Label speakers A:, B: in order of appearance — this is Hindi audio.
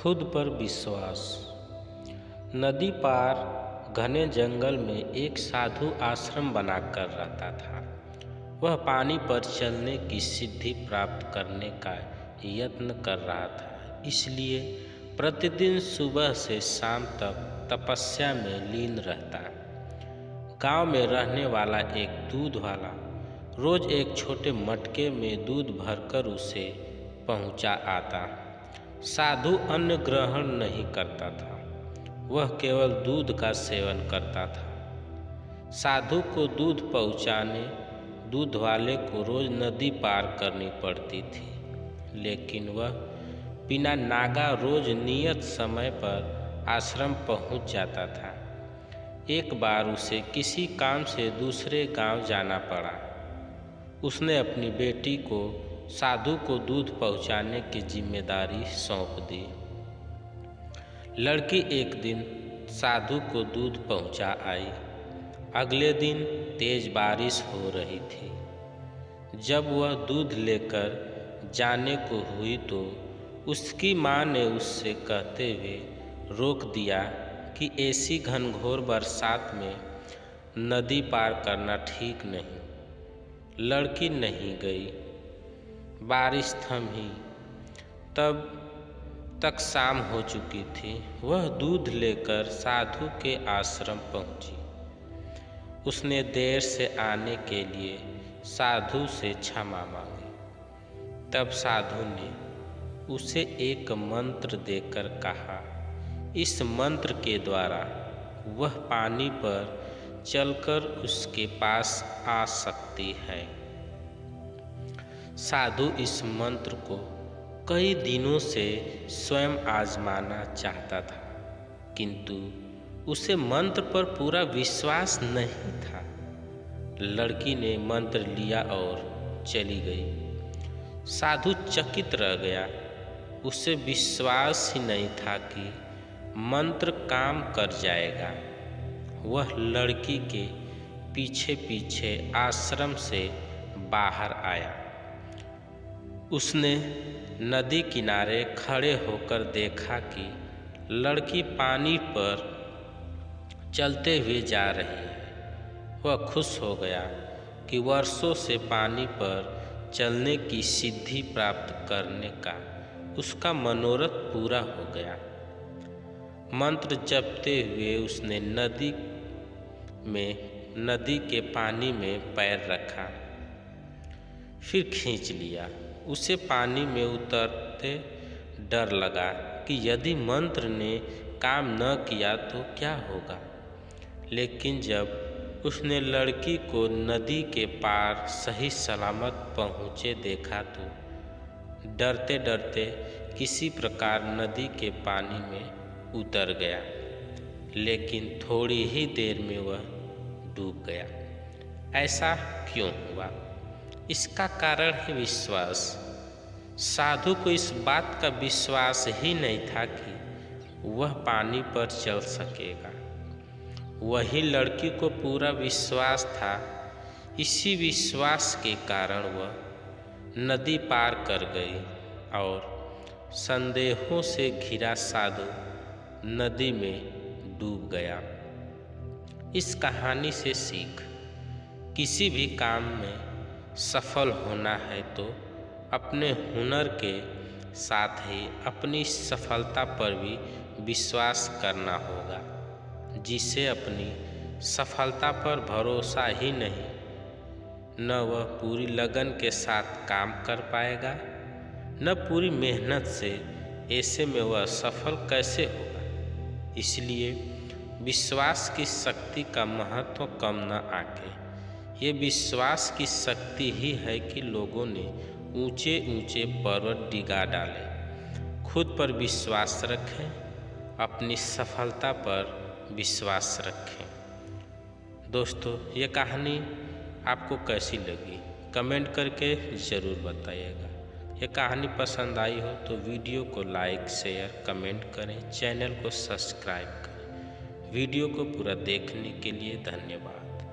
A: खुद पर विश्वास। नदी पार घने जंगल में एक साधु आश्रम बनाकर रहता था। वह पानी पर चलने की सिद्धि प्राप्त करने का यत्न कर रहा था, इसलिए प्रतिदिन सुबह से शाम तक तपस्या में लीन रहता। गांव में रहने वाला एक दूध वाला रोज एक छोटे मटके में दूध भरकर उसे पहुंचा आता। साधु अन्न ग्रहण नहीं करता था, वह केवल दूध का सेवन करता था। साधु को दूध पहुंचाने दूध वाले को रोज नदी पार करनी पड़ती थी, लेकिन वह बिना नागा रोज नियत समय पर आश्रम पहुंच जाता था। एक बार उसे किसी काम से दूसरे गांव जाना पड़ा। उसने अपनी बेटी को साधु को दूध पहुंचाने की जिम्मेदारी सौंप दी। लड़की एक दिन साधु को दूध पहुंचा आई। अगले दिन तेज बारिश हो रही थी। जब वह दूध लेकर जाने को हुई तो उसकी माँ ने उससे कहते हुए रोक दिया कि ऐसी घनघोर बरसात में नदी पार करना ठीक नहीं। लड़की नहीं गई। बारिश थमी। तब तक शाम हो चुकी थी। वह दूध लेकर साधु के आश्रम पहुंची। उसने देर से आने के लिए साधु से क्षमा मांगी। तब साधु ने उसे एक मंत्र देकर कहा, इस मंत्र के द्वारा वह पानी पर चलकर उसके पास आ सकती है। साधु इस मंत्र को कई दिनों से स्वयं आजमाना चाहता था, किंतु उसे मंत्र पर पूरा विश्वास नहीं था। लड़की ने मंत्र लिया और चली गई। साधु चकित रह गया। उसे विश्वास ही नहीं था कि मंत्र काम कर जाएगा। वह लड़की के पीछे पीछे आश्रम से बाहर आया। उसने नदी किनारे खड़े होकर देखा कि लड़की पानी पर चलते हुए जा रही है। वह खुश हो गया कि वर्षों से पानी पर चलने की सिद्धि प्राप्त करने का उसका मनोरथ पूरा हो गया। मंत्र जपते हुए उसने नदी के पानी में पैर रखा, फिर खींच लिया। उसे पानी में उतरते डर लगा कि यदि मंत्र ने काम न किया तो क्या होगा। लेकिन जब उसने लड़की को नदी के पार सही सलामत पहुँचे देखा तो डरते डरते किसी प्रकार नदी के पानी में उतर गया। लेकिन थोड़ी ही देर में वह डूब गया। ऐसा क्यों हुआ? इसका कारण है विश्वास। साधु को इस बात का विश्वास ही नहीं था कि वह पानी पर चल सकेगा। वही लड़की को पूरा विश्वास था। इसी विश्वास के कारण वह नदी पार कर गई और संदेहों से घिरा साधु नदी में डूब गया। इस कहानी से सीख, किसी भी काम में सफल होना है तो अपने हुनर के साथ ही अपनी सफलता पर भी विश्वास करना होगा। जिसे अपनी सफलता पर भरोसा ही नहीं, न वह पूरी लगन के साथ काम कर पाएगा, न पूरी मेहनत से। ऐसे में वह सफल कैसे होगा? इसलिए विश्वास की शक्ति का महत्व कम न आके, ये विश्वास की शक्ति ही है कि लोगों ने ऊंचे ऊंचे पर्वत डिगा डाले। खुद पर विश्वास रखें, अपनी सफलता पर विश्वास रखें। दोस्तों, ये कहानी आपको कैसी लगी कमेंट करके ज़रूर बताइएगा। ये कहानी पसंद आई हो तो वीडियो को लाइक शेयर कमेंट करें, चैनल को सब्सक्राइब करें। वीडियो को पूरा देखने के लिए धन्यवाद।